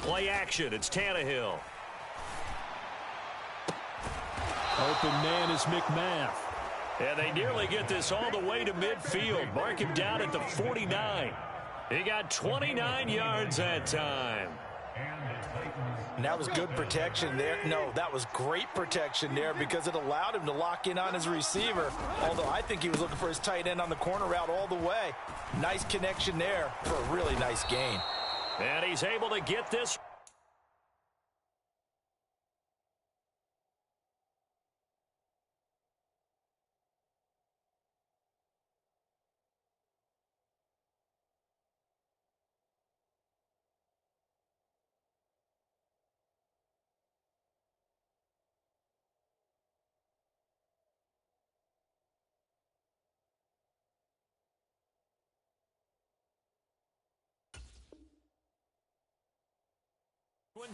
Play action. It's Tannehill. Open man is McMath. And they nearly get this all the way to midfield. Mark him down at the 49. He got 29 yards that time. And that was good protection there. No, that was great protection there because it allowed him to lock in on his receiver. Although I think he was looking for his tight end on the corner route all the way. Nice connection there for a really nice gain. And he's able to get this.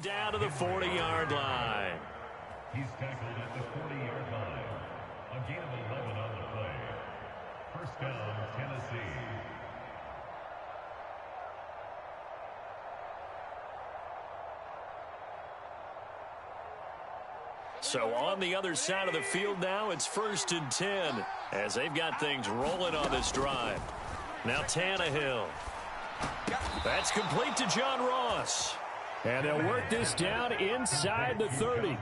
Down to the 40-yard line. He's tackled at the 40-yard line. A gain of 11 on the play. First down, Tennessee. So on the other side of the field now, it's 1st and 10 as they've got things rolling on this drive. Now Tannehill. That's complete to John Ross. And they'll work this down inside the 30.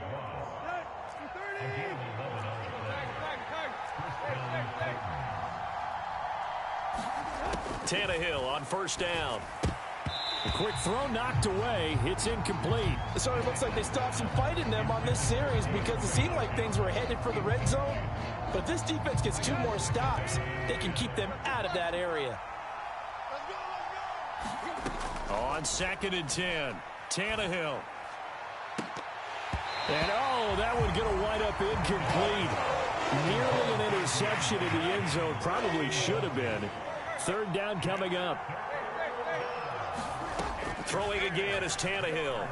Tannehill on first down. A quick throw knocked away. It's incomplete. So it looks like they still have some fight in them on this series because it seemed like things were headed for the red zone. But if this defense gets 2 more stops, they can keep them out of that area. On 2nd and 10. Tannehill. And, oh, that would get a wind-up incomplete. Nearly an interception in the end zone. Probably should have been. 3rd down coming up. Throwing again is Tannehill.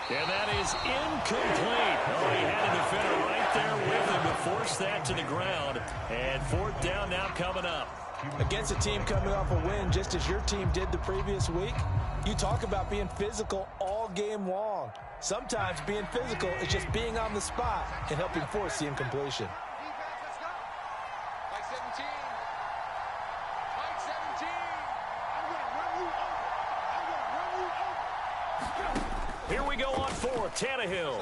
And that is incomplete. Oh, he had a defender right there with him to force that to the ground. And 4th down now coming up. Against a team coming off a win, just as your team did the previous week, you talk about being physical all game long. Sometimes being physical is just being on the spot and helping force the incompletion. Here we go on 4th. Tannehill.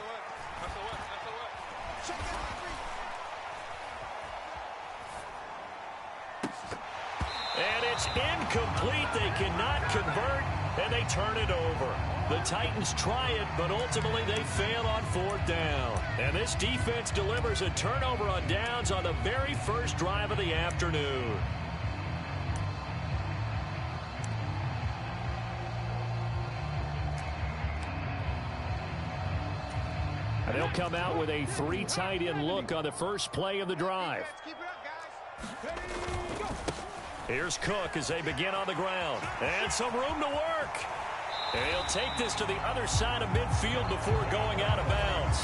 And it's incomplete. They cannot convert, and they turn it over. The Titans try it, but ultimately they fail on 4th down. And this defense delivers a turnover on downs on the very first drive of the afternoon. And they'll come out with a 3 tight end look on the first play of the drive. Here's Cook as they begin on the ground. And some room to work. And he'll take this to the other side of midfield before going out of bounds.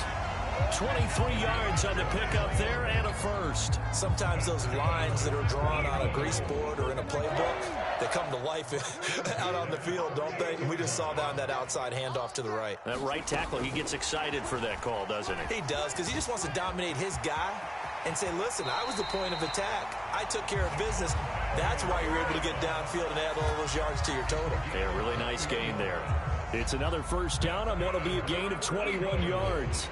23 yards on the pickup there and a first. Sometimes those lines that are drawn on a grease board or in a playbook, they come to life out on the field, don't they? And we just saw down that outside handoff to the right. That right tackle, he gets excited for that call, doesn't he? He does, because he just wants to dominate his guy and say, listen, I was the point of attack. I took care of business. That's why you're able to get downfield and add all those yards to your total. Yeah, really nice gain there. It's another first down on what will be a gain of 21 yards.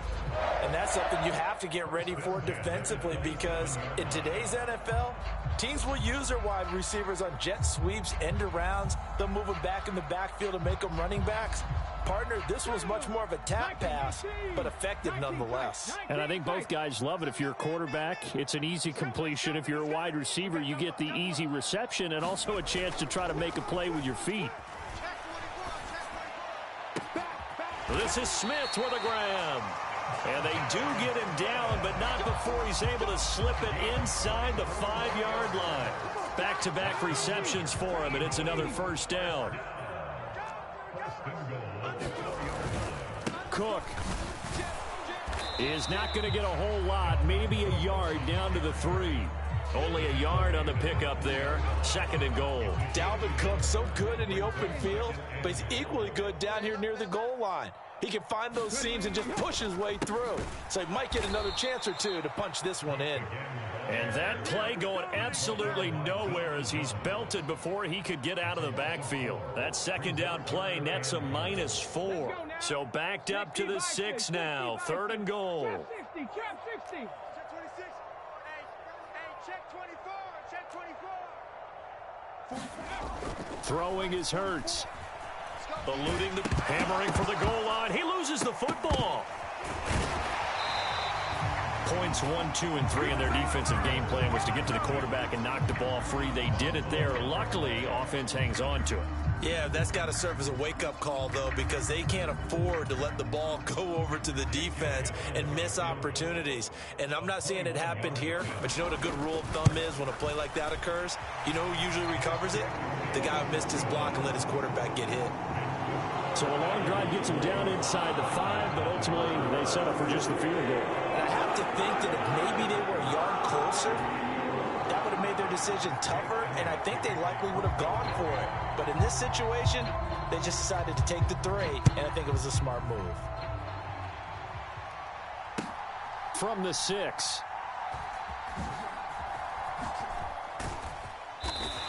And that's something you have to get ready for defensively, because in today's NFL, teams will use their wide receivers on jet sweeps, end arounds. They'll move them back in the backfield and make them running backs. Partner, this was much more of a tap pass, but effective nonetheless. And I think both guys love it. If you're a quarterback, it's an easy completion. If you're a wide receiver, you get the easy reception and also a chance to try to make a play with your feet. This is Smith with a grab. And they do get him down, but not before he's he's able to slip it inside the 5-yard line. Back-to-back receptions for him, and it's another first down. Cook is not going to get a whole lot, maybe a yard down to the 3. Only a yard on the pickup there. 2nd and goal. Dalvin Cook, so good in the open field, but he's equally good down here near the goal line. He can find those seams and just push his way through. So he might get another chance or two to punch this one in. And that play going absolutely nowhere as he's belted before he could get out of the backfield. That 2nd down play nets a -4. So backed up to the 6 now. 3rd and goal. Throwing is Hurts. Eluding the hammering for the goal line. He loses the football. Points 1, 2, and 3 in their defensive game plan was to get to the quarterback and knock the ball free. They did it there. Luckily, offense hangs on to it. Yeah, that's got to serve as a wake-up call, though, because they can't afford to let the ball go over to the defense and miss opportunities. And I'm not saying it happened here, but you know what a good rule of thumb is when a play like that occurs? You know who usually recovers it? The guy who missed his block and let his quarterback get hit. So a long drive gets him down inside the 5, but ultimately they settle for just the field goal. And I have to think that if maybe they were a yard closer, that would have made their decision tougher, and I think they likely would have gone for it. But in this situation, they just decided to take the 3, and I think it was a smart move. From the 6.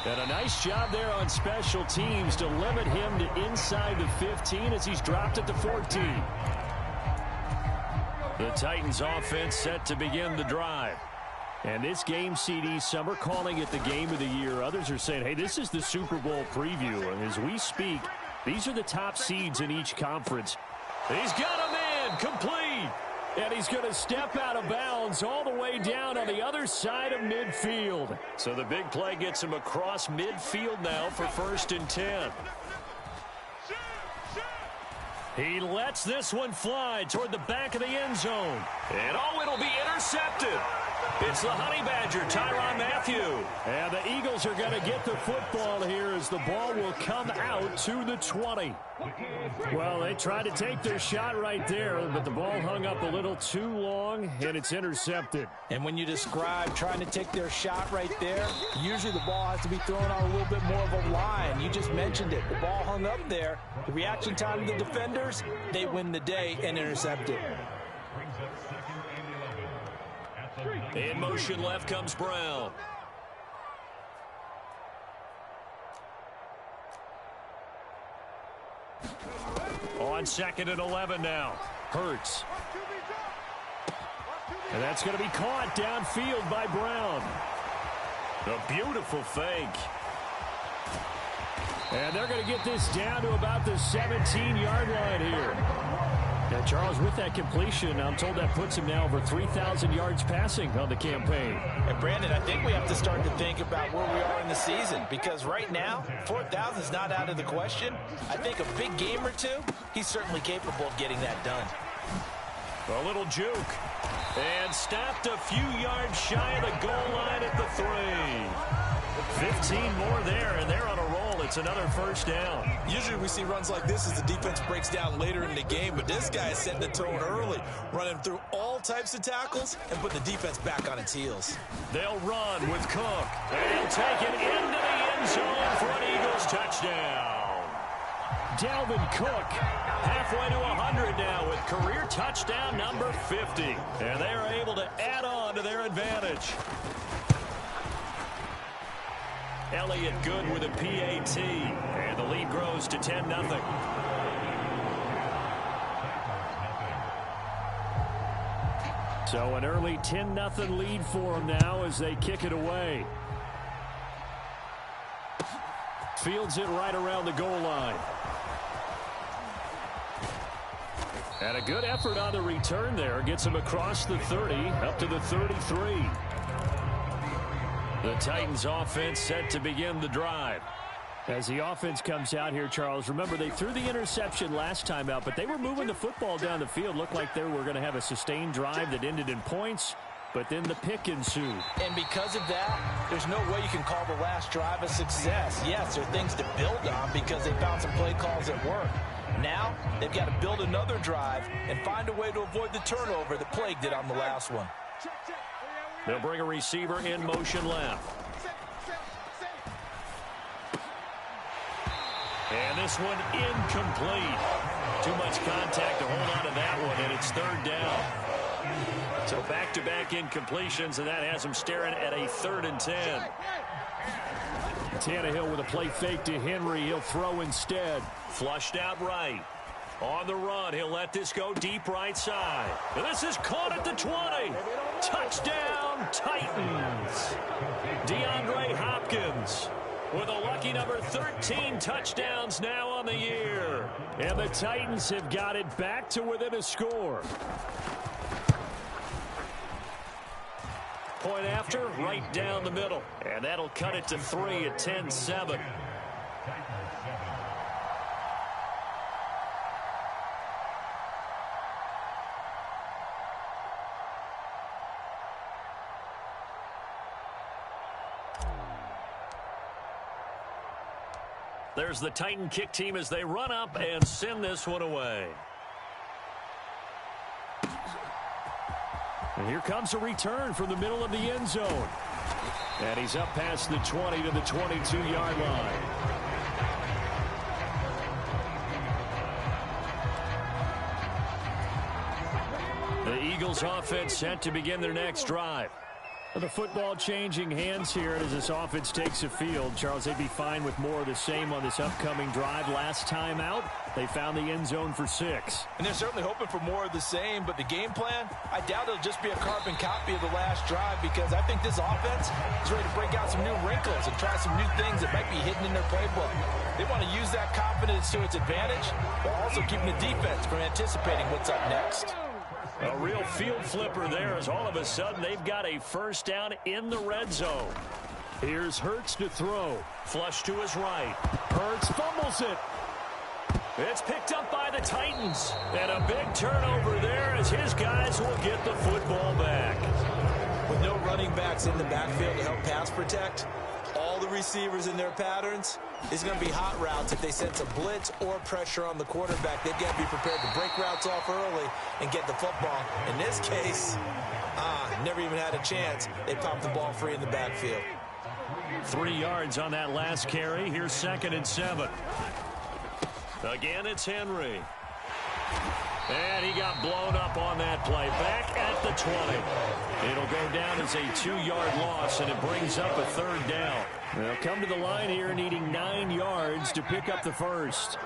And a nice job there on special teams to limit him to inside the 15 as he's dropped at the 14. The Titans offense set to begin the drive. And this game, CD, some are calling it the game of the year. Others are saying, hey, this is the Super Bowl preview. And as we speak, these are the top seeds in each conference. He's got a man complete. And he's going to step out of bounds all the way down on the other side of midfield. So the big play gets him across midfield now for 1st and 10. He lets this one fly toward the back of the end zone. And oh, it'll be intercepted. It's the Honey Badger, Tyrann Mathieu. And the Eagles are going to get the football here as the ball will come out to the 20. Well, they tried to take their shot right there, but the ball hung up a little too long, and it's intercepted. And when you describe trying to take their shot right there, usually the ball has to be thrown on a little bit more of a line. You just mentioned it. The ball hung up there. The reaction time of the defenders, they win the day and intercept it. In motion left comes Brown. On 2nd and 11 now. Hurts. And that's going to be caught downfield by Brown. A beautiful fake. And they're going to get this down to about the 17-yard line here. Now, Charles, with that completion, I'm told that puts him now over 3,000 yards passing on the campaign. And, Brandon, I think we have to start to think about where we are in the season, because right now, 4,000 is not out of the question. I think a big game or two, he's certainly capable of getting that done. A little juke. And stopped a few yards shy of the goal line at the 3. 15 more there, and they're on a roll. It's another first down. Usually we see runs like this as the defense breaks down later in the game, but this guy is setting the tone early, running through all types of tackles and putting the defense back on its heels. They'll run with Cook. And take it into the end zone for an Eagles touchdown. Dalvin Cook halfway to 100 now with career touchdown number 50. And they are able to add on to their advantage. Elliott good with a PAT. And the lead grows to 10-0. So an early 10-0 lead for them now as they kick it away. Fields it right around the goal line. And a good effort on the return there. Gets him across the 30 up to the 33. The Titans offense set to begin the drive. As the offense comes out here, Charles, remember they threw the interception last time out, but they were moving the football down the field. Looked like they were going to have a sustained drive that ended in points. but then the pick ensued. And because of that, there's no way you can call the last drive a success. Yes, there are things to build on because they found some play calls that work. Now, they've got to build another drive and find a way to avoid the turnover that plagued it on the last one. They'll bring a receiver in motion left. And this one incomplete. Too much contact to hold on to that one, and it's third down. So back-to-back incompletions, and that has him staring at a 3rd and 10. Tannehill with a play fake to Henry. He'll throw instead. Flushed out right. On the run, he'll let this go deep right side. And this is caught at the 20. Touchdown, Titans. DeAndre Hopkins with a lucky number 13 touchdowns now on the year. And the Titans have got it back to within a score. Point after, right down the middle. And that'll cut it to 3 at 10-7. There's the Titan kick team as they run up and send this one away. And here comes a return from the middle of the end zone. And he's up past the 20 to the 22-yard line. The Eagles offense set to begin their next drive. The football changing hands here as this offense takes the field. Charles, they'd be fine with more of the same on this upcoming drive. Last time out, they found the end zone for 6. And they're certainly hoping for more of the same, but the game plan, I doubt it'll just be a carbon copy of the last drive because I think this offense is ready to break out some new wrinkles and try some new things that might be hidden in their playbook. They want to use that confidence to its advantage, while also keeping the defense from anticipating what's up next. A real field flipper there as all of a sudden they've got a first down in the red zone. Here's Hurts to throw. Flush to his right. Hurts fumbles it. It's picked up by the Titans. And a big turnover there as his guys will get the football back. With no running backs in the backfield to help pass protect, all the receivers in their patterns, it's going to be hot routes. If they sense a blitz or pressure on the quarterback, they've got to be prepared to break routes off early and get the football. In this case, never even had a chance. They popped the ball free in the backfield. 3 yards on that last carry. Here's 2nd and 7. Again, it's Henry. And he got blown up on that play. Back at the 20. It'll go down as a 2-yard loss, and it brings up a 3rd down. They'll come to the line here needing 9 yards to pick up the first.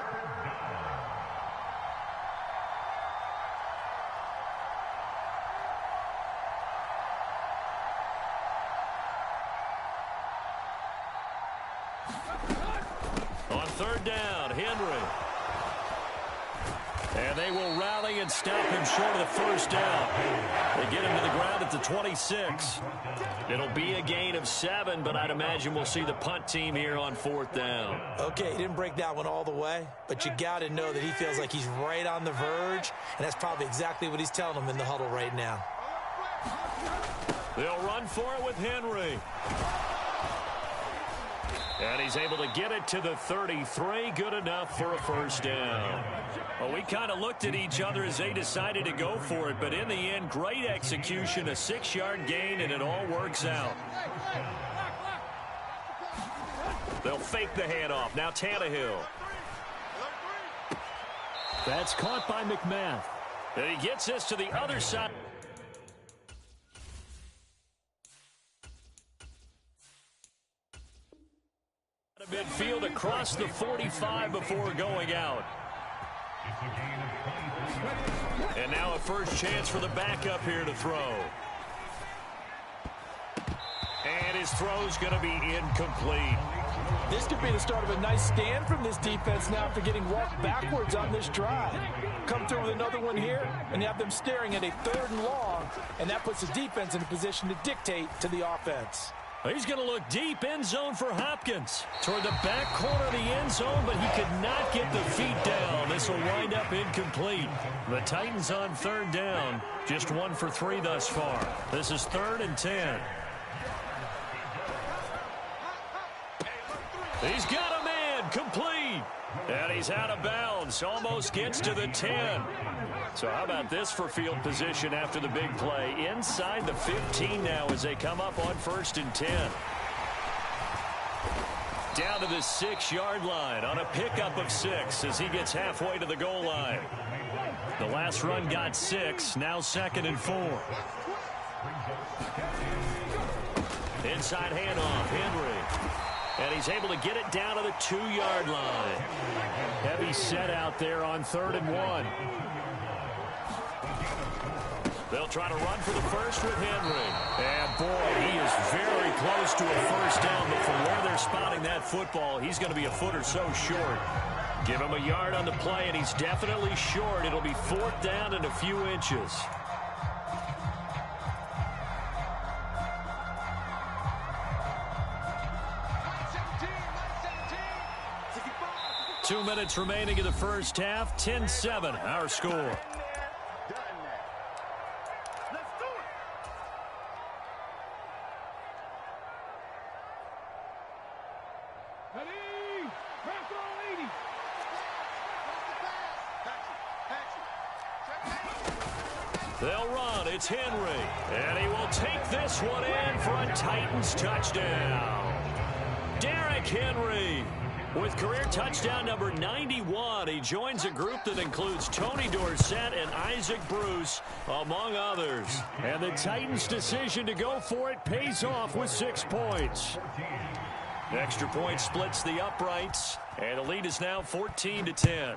On 3rd down, Henry. And they will rally and stop him short of the first down. They get him to the ground at the 26. It'll be a gain of 7, but I'd imagine we'll see the punt team here on 4th down. Okay, he didn't break that one all the way, but you got to know that he feels like he's right on the verge, and that's probably exactly what he's telling them in the huddle right now. They'll run for it with Henry. And he's able to get it to the 33. Good enough for a first down. Well, we kind of looked at each other as they decided to go for it. But in the end, great execution, a 6-yard gain, and it all works out. They'll fake the handoff. Now Tannehill. That's caught by McMath. And he gets this to the other side. Midfield across the 45 before going out. And now a first chance for the backup here to throw. And his throw's going to be incomplete. This could be the start of a nice stand from this defense now after getting walked backwards on this drive. Come through with another one here, and you have them staring at a 3rd and long, and that puts the defense in a position to dictate to the offense. He's going to look deep, end zone for Hopkins. Toward the back corner of the end zone, but he could not get the feet down. This will wind up incomplete. The Titans on third down, just 1 for 3 thus far. This is 3rd and 10. He's got a man, complete. And he's out of bounds, almost gets to the 10. So how about this for field position after the big play? Inside the 15 now as they come up on 1st and 10. Down to the 6-yard line on a pickup of 6 as he gets halfway to the goal line. The last run got 6, now 2nd and 4. Inside handoff, Henry. And he's able to get it down to the 2-yard line. Heavy set out there on 3rd and 1. They'll try to run for the first with Henry. And, boy, he is very close to a first down. But from where they're spotting that football, he's going to be a foot or so short. Give him a yard on the play, and he's definitely short. It'll be 4th down and a few inches. Two minutes remaining in the first half. 10-7, our score. They'll run. It's Henry. And he will take this one in for a Titans touchdown. Derrick Henry with career touchdown number 91. He joins a group that includes Tony Dorsett and Isaac Bruce, among others. And the Titans' decision to go for it pays off with 6 points. Extra point splits the uprights, and the lead is now 14-10.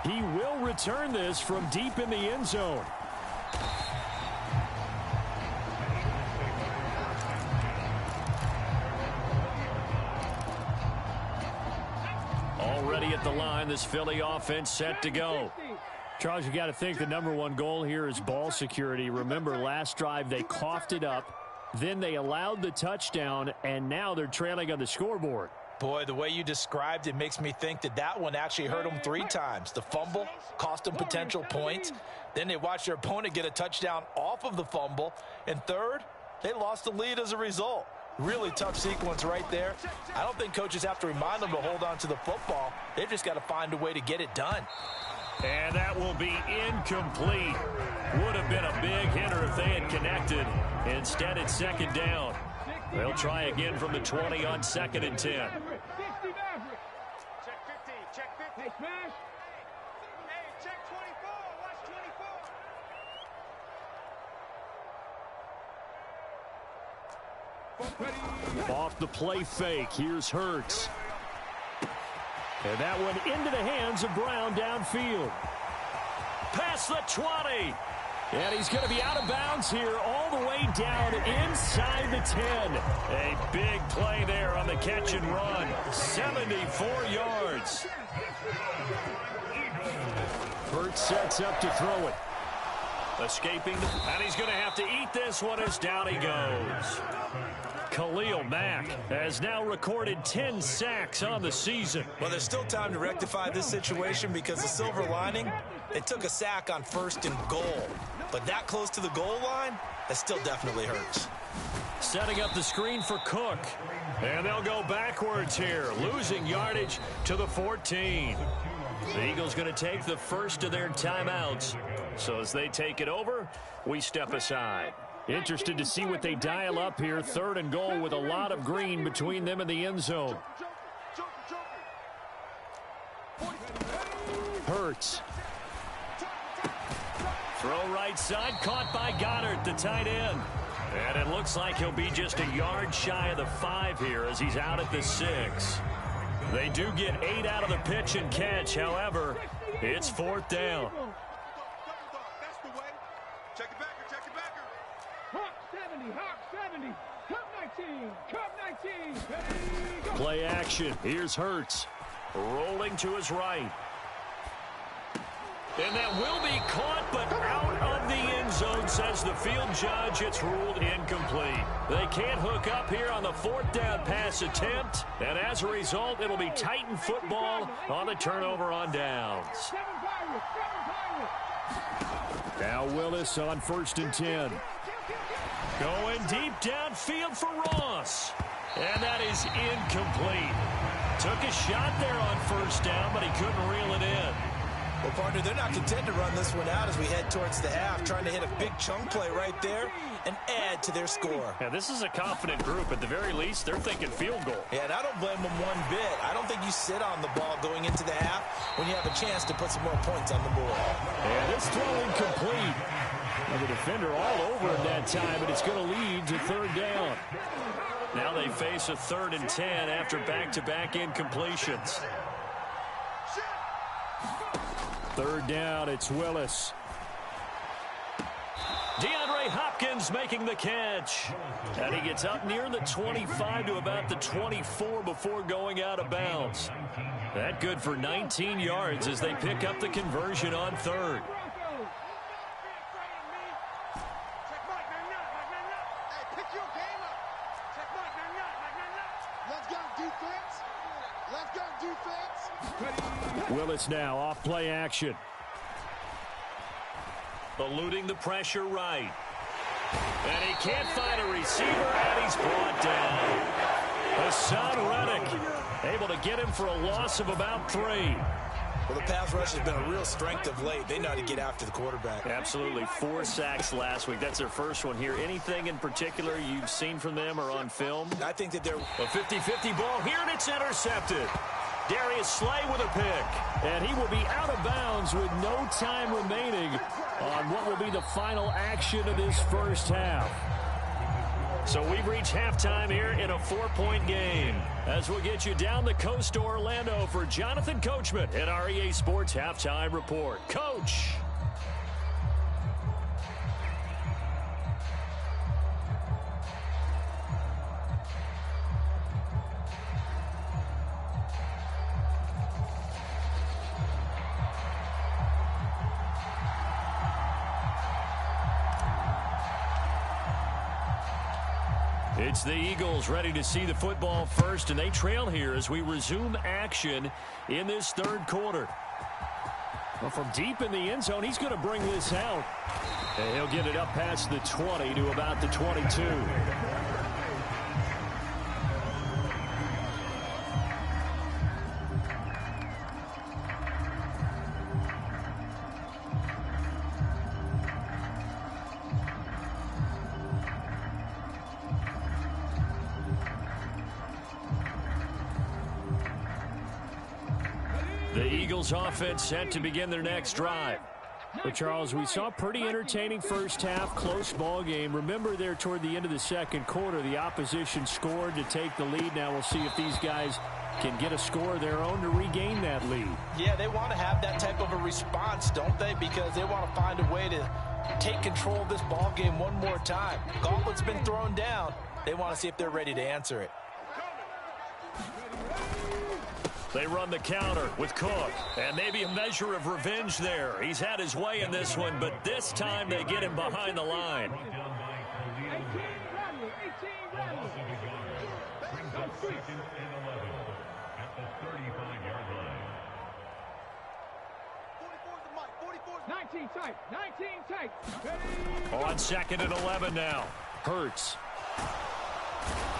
He will return this from deep in the end zone. Already at the line, this Philly offense set to go. Charles, you got to think the #1 goal here is ball security. Remember, last drive they coughed it up, then they allowed the touchdown, and now they're trailing on the scoreboard. Boy, the way you described it makes me think that that one actually hurt them 3 times. The fumble cost them potential points. Then they watched their opponent get a touchdown off of the fumble. And third, they lost the lead as a result. Really tough sequence right there. I don't think coaches have to remind them to hold on to the football. They've just got to find a way to get it done. And that will be incomplete. Would have been a big hitter if they had connected. Instead, it's 2nd down. They'll try again from the 20 on 2nd and 10. Check 15. Check 15. Hey, smash. Hey, check 24. Watch 24. Off the play fake. Here's Hurts. And that one into the hands of Brown downfield. Past the 20. And he's going to be out of bounds here all the way down inside the 10. A big play there on the catch and run. 74 yards. Hurts sets up to throw it. Escaping, and he's going to have to eat this one as down he goes. Khalil Mack has now recorded 10 sacks on the season. Well, there's still time to rectify this situation because the silver lining, they took a sack on 1st and goal. But that close to the goal line, that still definitely hurts. Setting up the screen for Cook. And they'll go backwards here, losing yardage to the 14. The Eagles going to take the first of their timeouts. So as they take it over, we step aside. Interested to see what they dial up here. 3rd and goal with a lot of green between them and the end zone. Hurts. Throw right side, caught by Goddard, the tight end. And it looks like he'll be just a yard shy of the 5 here as he's out at the 6. They do get 8 out of the pitch and catch. However, it's 4th down. That's the way. Check it backer. Check it backer. Hawk 70. Hawk 70. Cup 19. Cup 19. Hey, go. Play action. Here's Hurts. Rolling to his right. And that will be caught, but out of the end zone, says the field judge. It's ruled incomplete. They can't hook up here on the 4th down pass attempt. And as a result, it'll be Titan football on the turnover on downs. Now Willis on 1st and 10. Going deep downfield for Ross. And that is incomplete. Took a shot there on 1st down, but he couldn't reel it in. Well, partner, they're not content to run this one out as we head towards the half, trying to hit a big chunk play right there and add to their score. Yeah, this is a confident group. At the very least, they're thinking field goal. Yeah, and I don't blame them one bit. I don't think you sit on the ball going into the half when you have a chance to put some more points on the board. And this throw incomplete. Well, the defender all over him that time, but it's going to lead to 3rd down. Now they face a 3rd and 10 after back-to-back incompletions. 3rd down, it's Willis. DeAndre Hopkins making the catch. And he gets up near the 25 to about the 24 before going out of bounds. That good for 19 yards as they pick up the conversion on 3rd. Willis now off play action. Eluding the pressure right. And he can't find a receiver, and he's brought down. Hassan Reddick able to get him for a loss of about 3. Well, the pass rush has been a real strength of late. They know how to get after the quarterback. Absolutely. 4 sacks last week. That's their first one here. Anything in particular you've seen from them or on film? I think that they're a 50-50 ball here, and it's intercepted. Darius Slay with a pick. And he will be out of bounds with no time remaining on what will be the final action of this first half. So we've reached halftime here in a 4-point game. As we'll get you down the coast to Orlando for Jonathan Coachman at our EA Sports Halftime Report. Coach. It's the Eagles ready to see the football first, and they trail here as we resume action in this 3rd quarter. Well, from deep in the end zone, he's going to bring this out. And he'll get it up past the 20 to about the 22. The Eagles offense set to begin their next drive. But, Charles, we saw a pretty entertaining first half, close ball game. Remember there toward the end of the 2nd quarter, the opposition scored to take the lead. Now we'll see if these guys can get a score of their own to regain that lead. Yeah, they want to have that type of a response, don't they? Because they want to find a way to take control of this ball game one more time. Gauntlet's been thrown down. They want to see if they're ready to answer it. They run the counter with Cook, and maybe a measure of revenge there. He's had his way in this one, but this time they get him behind the line. On 2nd and 11 now. Hurts.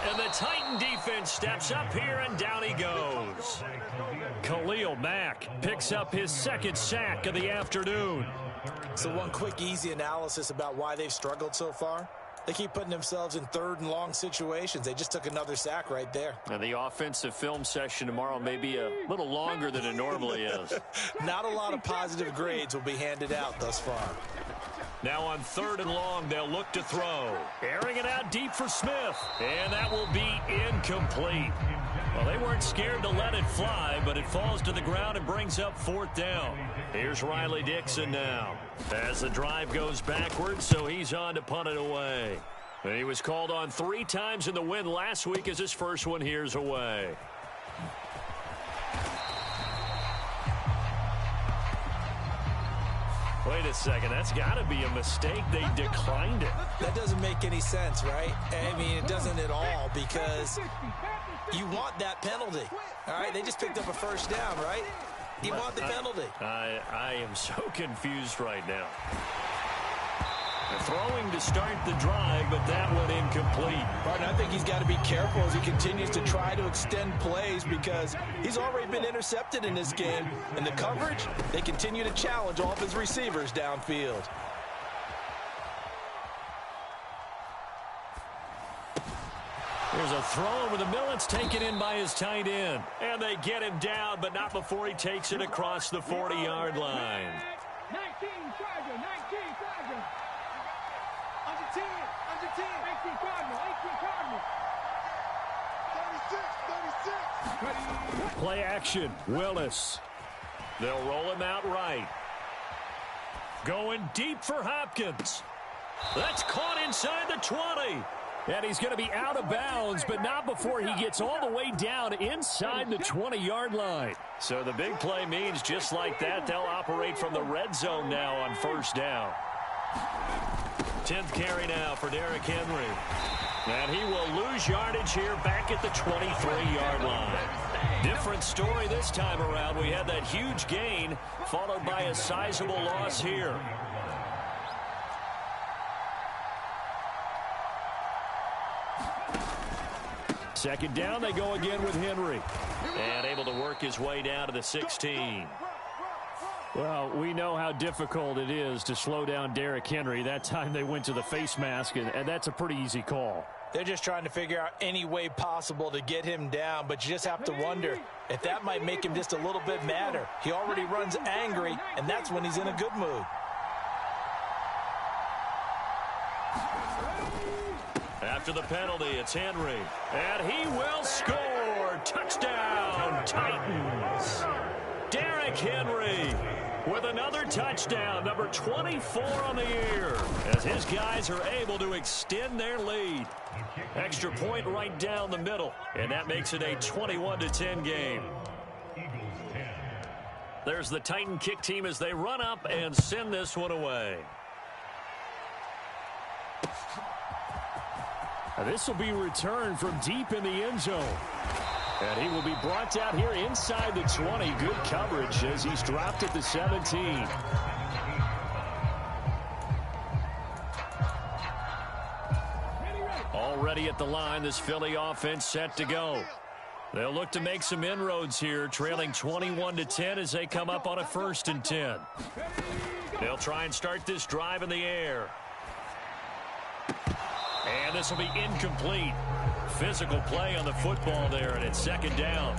And the Titan defense steps up here, and down he goes. Khalil Mack picks up his 2nd sack of the afternoon. So one quick, easy analysis about why they've struggled so far. They keep putting themselves in 3rd and long situations. They just took another sack right there. And the offensive film session tomorrow may be a little longer than it normally is. Not a lot of positive grades will be handed out thus far. Now on 3rd and long, they'll look to throw. Airing it out deep for Smith. And that will be incomplete. Well, they weren't scared to let it fly, but it falls to the ground and brings up 4th down. Here's Riley Dixon now. As the drive goes backwards, so he's on to punt it away. And he was called on 3 times in the win last week as his first one here's away. Wait a second. That's got to be a mistake. They declined it. That doesn't make any sense, right? I mean, it doesn't at all because you want that penalty. All right, they just picked up a first down, right? You want the penalty. I am so confused right now. Throwing to start the drive, but that went incomplete. Martin, I think he's got to be careful as he continues to try to extend plays because he's already been intercepted in this game. And the coverage, they continue to challenge all of his receivers downfield. There's a throw over the middle. It's taken in by his tight end. And they get him down, but not before he takes it across the 40-yard line. 19 Charger, 19 Charger. Under 10, 18 Cardinal, 18 Cardinal. 36. Play action, Willis. They'll roll him out right. Going deep for Hopkins. That's caught inside the 20. And he's going to be out of bounds, but not before he gets all the way down inside the 20-yard line. So the big play means just like that, they'll operate from the red zone now on first down. 10th carry now for Derrick Henry. And he will lose yardage here back at the 23-yard line. Different story this time around. We had that huge gain followed by a sizable loss here. Second down, they go again with Henry. And able to work his way down to the 16. Well, we know how difficult it is to slow down Derrick Henry. That time they went to the face mask, and that's a pretty easy call. They're just trying to figure out any way possible to get him down, but you just have to wonder if that might make him just a little bit madder. He already runs angry, and that's when he's in a good mood. After the penalty, it's Henry. And he will score. Touchdown, Titans. Derrick Henry with another touchdown, number 24 on the year, as his guys are able to extend their lead. Extra point right down the middle, and that makes it a 21-10 game. There's the Titan kick team as they run up and send this one away. This will be returned from deep in the end zone. And he will be brought down here inside the 20. Good coverage as he's dropped at the 17. Already at the line, this Philly offense set to go. They'll look to make some inroads here, trailing 21-10 as they come up on a 1st and 10. They'll try and start this drive in the air. And this will be incomplete. Physical play on the football there, and it's second down.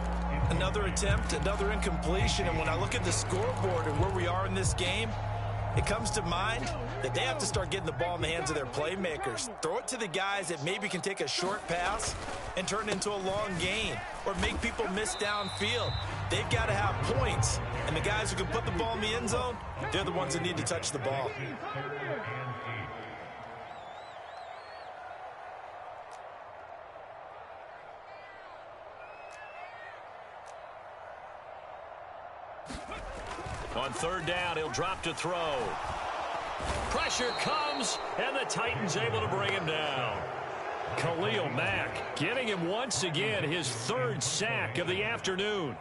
Another attempt, another incompletion, and when I look at the scoreboard and where we are in this game, it comes to mind that they have to start getting the ball in the hands of their playmakers. Throw it to the guys that maybe can take a short pass and turn it into a long gain or make people miss downfield. They've got to have points, and the guys who can put the ball in the end zone, they're the ones that need to touch the ball. On 3rd down, he'll drop to throw. Pressure comes, and the Titans able to bring him down. Khalil Mack getting him once again his 3rd sack of the afternoon.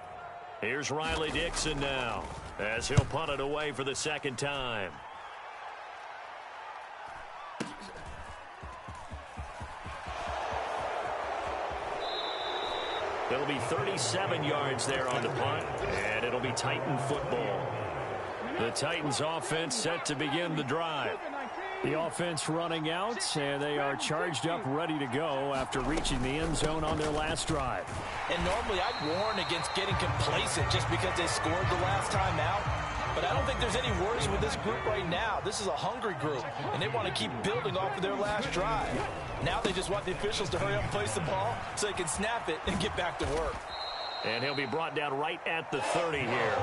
Here's Riley Dixon now as he'll punt it away for the 2nd time. It'll be 37 yards there on the punt, and it'll be Titan football. The Titans offense set to begin the drive. The offense running out, and they are charged up, ready to go after reaching the end zone on their last drive. And normally I'd warn against getting complacent just because they scored the last time out. But I don't think there's any worries with this group right now. This is a hungry group, and they want to keep building off of their last drive. Now they just want the officials to hurry up and place the ball so they can snap it and get back to work. And he'll be brought down right at the 30 here.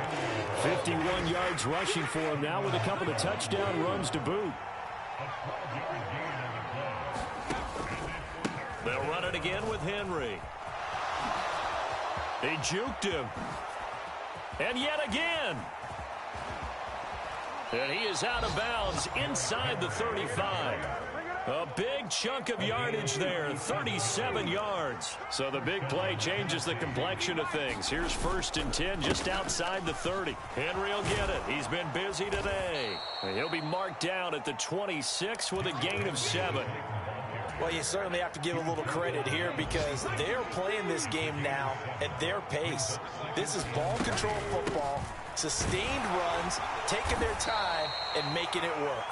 51 yards rushing for him now with a couple of touchdown runs to boot. They'll run it again with Henry. They juked him. And yet again. And he is out of bounds inside the 35. A big chunk of yardage there, 37 yards. So the big play changes the complexion of things. Here's 1st and 10 just outside the 30. Henry will get it. He's been busy today. And he'll be marked down at the 26 with a gain of 7. Well, you certainly have to give a little credit here because they're playing this game now at their pace. This is ball control football, sustained runs, taking their time, and making it work.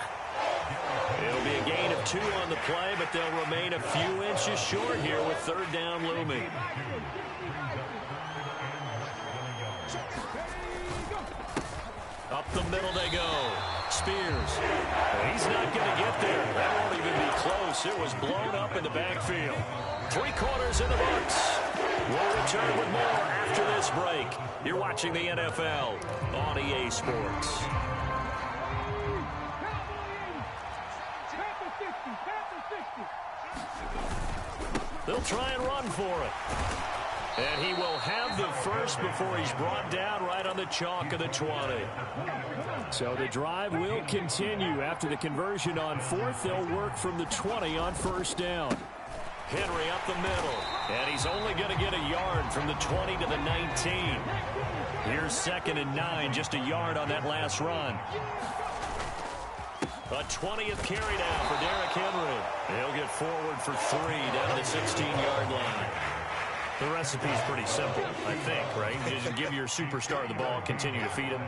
It'll be a gain of 2 on the play, but they'll remain a few inches short here with 3rd down looming. Up the middle they go. Spears. He's not going to get there. That won't even be close. It was blown up in the backfield. 3 quarters in the books. We'll return with more after this break. You're watching the NFL on EA Sports. They'll try and run for it. And he will have the first before he's brought down right on the chalk of the 20. So the drive will continue. After the conversion on 4th, they'll work from the 20 on 1st down. Henry up the middle. And he's only going to get a yard from the 20 to the 19. Here's 2nd and 9, just a yard on that last run. A 20th carry now for Derrick Henry. He'll get forward for 3 down to the 16-yard line. The recipe's pretty simple, I think, right? Just give your superstar the ball, continue to feed him.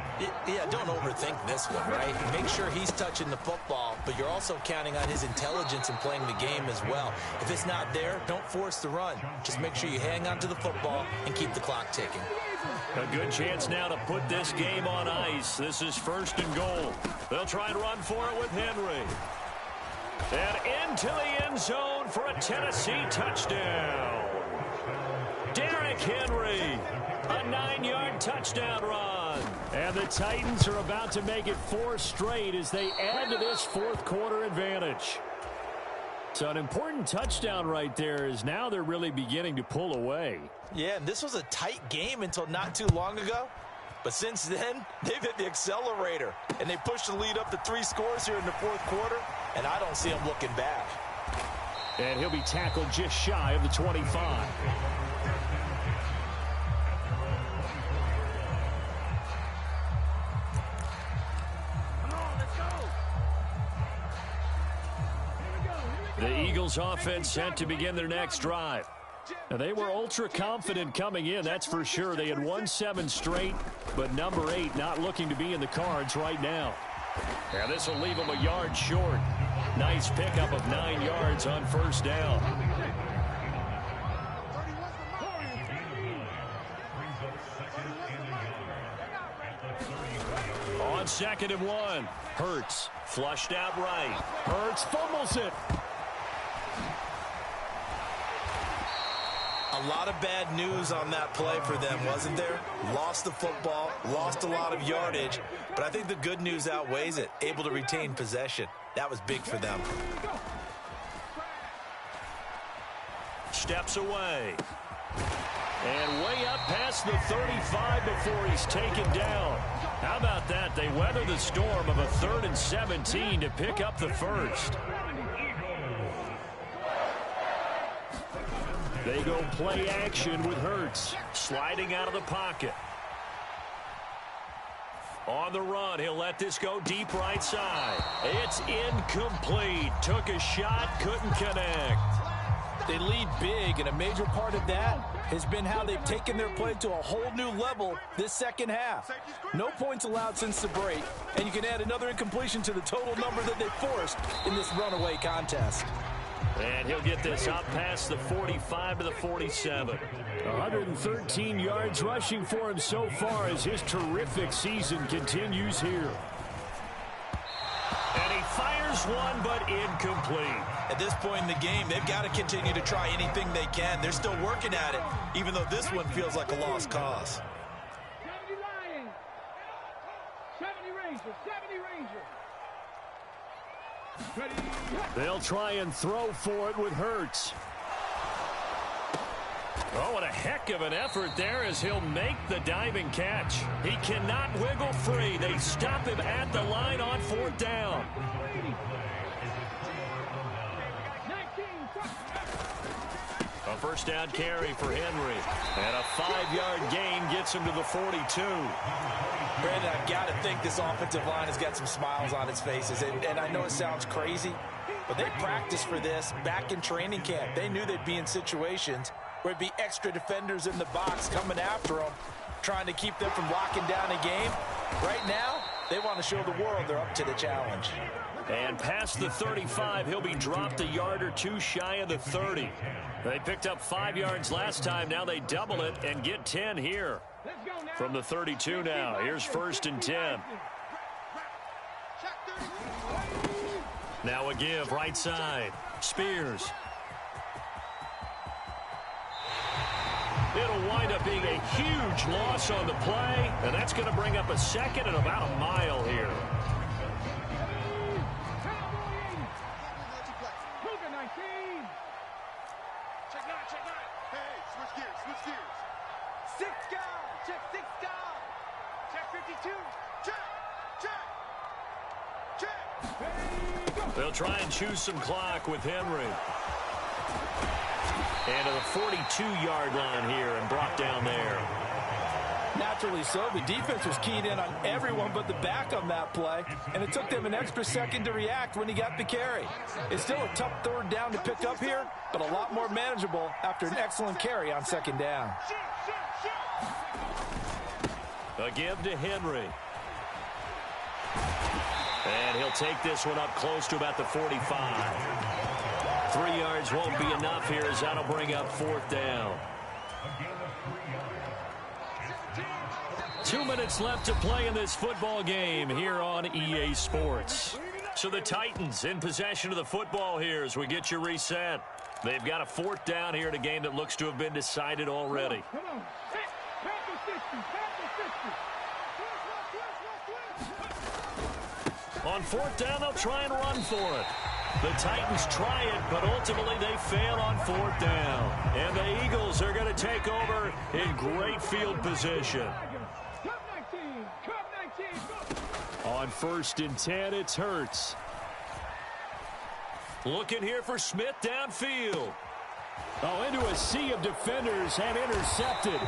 Yeah, don't overthink this one, right? Make sure he's touching the football, but you're also counting on his intelligence in playing the game as well. If it's not there, don't force the run. Just make sure you hang on to the football and keep the clock ticking. A good chance now to put this game on ice. This is 1st and goal. They'll try and run for it with Henry. And into the end zone for a Tennessee touchdown. Derrick Henry, a 9-yard touchdown run. And the Titans are about to make it 4 straight as they add to this 4th quarter advantage. So an important touchdown right there is now they're really beginning to pull away. Yeah, and this was a tight game until not too long ago. But since then, they've hit the accelerator. And they pushed the lead up to 3 scores here in the 4th quarter. And I don't see them looking back. And he'll be tackled just shy of the 25. The Eagles offense set to begin their next drive. Now, they were ultra confident coming in, that's for sure. They had won 7 straight, but number 8 not looking to be in the cards right now. And this will leave them a yard short. Nice pickup of 9 yards on 1st down. On 2nd and 1, Hurts flushed out right. Hurts fumbles it. A lot of bad news on that play for them, wasn't there? Lost the football, lost a lot of yardage, but I think the good news outweighs it. Able to retain possession. That was big for them. Steps away. And way up past the 35 before he's taken down. How about that? They weather the storm of a 3rd and 17 to pick up the first. They go play action with Hurts, sliding out of the pocket. On the run, he'll let this go deep right side. It's incomplete. Took a shot, couldn't connect. They lead big, and a major part of that has been how they've taken their play to a whole new level this 2nd half. No points allowed since the break, and you can add another incompletion to the total number that they forced in this runaway contest. And he'll get this up past the 45 to the 47. 113 yards rushing for him so far as his terrific season continues here. And he fires one, but incomplete. At this point in the game, they've got to continue to try anything they can. They're still working at it, even though this one feels like a lost cause. 70 Lions, 70 Rangers, 70 Rangers. They'll try and throw for it with Hurts. Oh, what a heck of an effort there as he'll make the diving catch. He cannot wiggle free. They stop him at the line on 4th down. A first down carry for Henry. And a 5-yard gain gets him to the 42. Brandon, I've got to think this offensive line has got some smiles on its faces. And I know it sounds crazy, but they practiced for this back in training camp. They knew they'd be in situations where it'd be extra defenders in the box coming after them, trying to keep them from locking down a game. Right now, they want to show the world they're up to the challenge. And past the 35, he'll be dropped a yard or two shy of the 30. They picked up 5 yards last time. Now they double it and get 10 here. From the 32 now, here's 1st and 10. Now a give, right side. Spears. It'll wind up being a huge loss on the play, and that's going to bring up a second and about a mile here. They'll try and choose some clock with Henry. And to the 42-yard line here and brought down there. Naturally so. The defense was keyed in on everyone but the back on that play, and it took them an extra second to react when he got the carry. It's still a tough 3rd down to pick up here, but a lot more manageable after an excellent carry on 2nd down. A give to Henry. And he'll take this one up close to about the 45. 3 yards won't be enough here as that'll bring up 4th down. 2 minutes left to play in this football game here on EA Sports. So the Titans in possession of the football here as we get you reset. They've got a 4th down here in a game that looks to have been decided already. Come on. On 4th down, they'll try and run for it. The Titans try it, but ultimately they fail on 4th down. And the Eagles are going to take over in great field position. On 1st and 10, it's Hurts. Looking here for Smith downfield. Oh, into a sea of defenders and intercepted.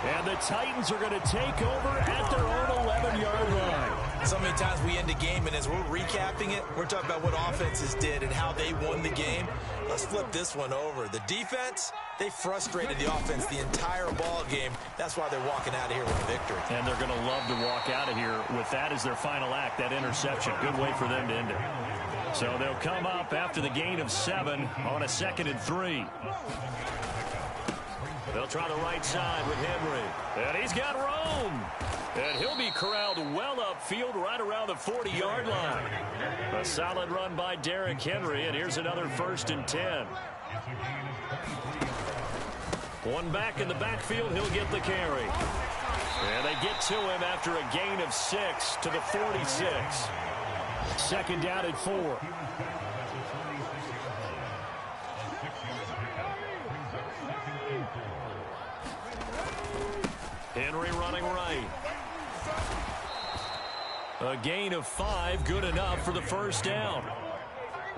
And the Titans are going to take over at their own 11-yard line. So many times we end a game, and as we're recapping it, we're talking about what offenses did and how they won the game. Let's flip this one over. The defense, they frustrated the offense the entire ball game. That's why they're walking out of here with a victory. And they're going to love to walk out of here with that as their final act, that interception. Good way for them to end it. So they'll come up after the gain of 7 on a 2nd and 3. They'll try the right side with Henry. And he's got room. And he'll be corralled well upfield right around the 40-yard line. A solid run by Derrick Henry, and here's another 1st and 10. One back in the backfield, he'll get the carry. And they get to him after a gain of 6 to the 46. 2nd down and 4. Henry running right. A gain of 5, good enough for the 1st down.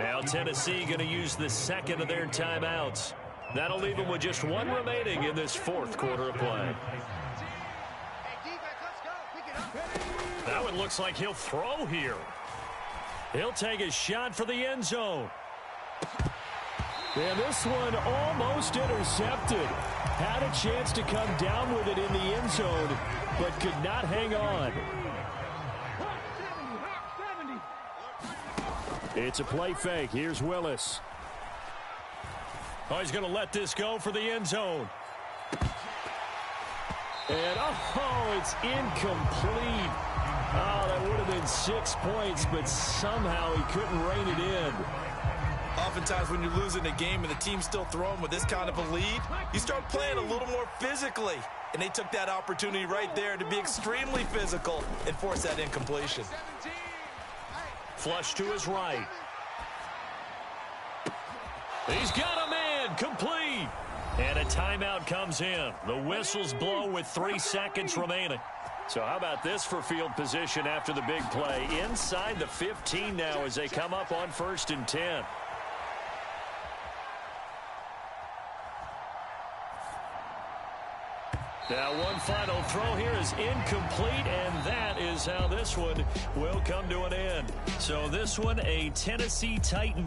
Now Tennessee going to use the 2nd of their timeouts. That'll leave them with just 1 remaining in this 4th quarter of play. That one looks like he'll throw here. He'll take a shot for the end zone. And this one almost intercepted. Had a chance to come down with it in the end zone, but could not hang on. It's a play fake. Here's Willis. Oh, he's going to let this go for the end zone. And, oh, it's incomplete. Oh, that would have been 6 points, but somehow he couldn't rein it in. Oftentimes when you're losing a game and the team's still throwing with this kind of a lead, you start playing a little more physically. And they took that opportunity right there to be extremely physical and force that incompletion. Flush to his right. He's got a man, complete. And a timeout comes in. The whistles blow with 3 seconds remaining. So how about this for field position after the big play? Inside the 15 now as they come up on 1st and 10. Now one final throw here is incomplete, and that is how this one will come to an end. So this one, a Tennessee Titan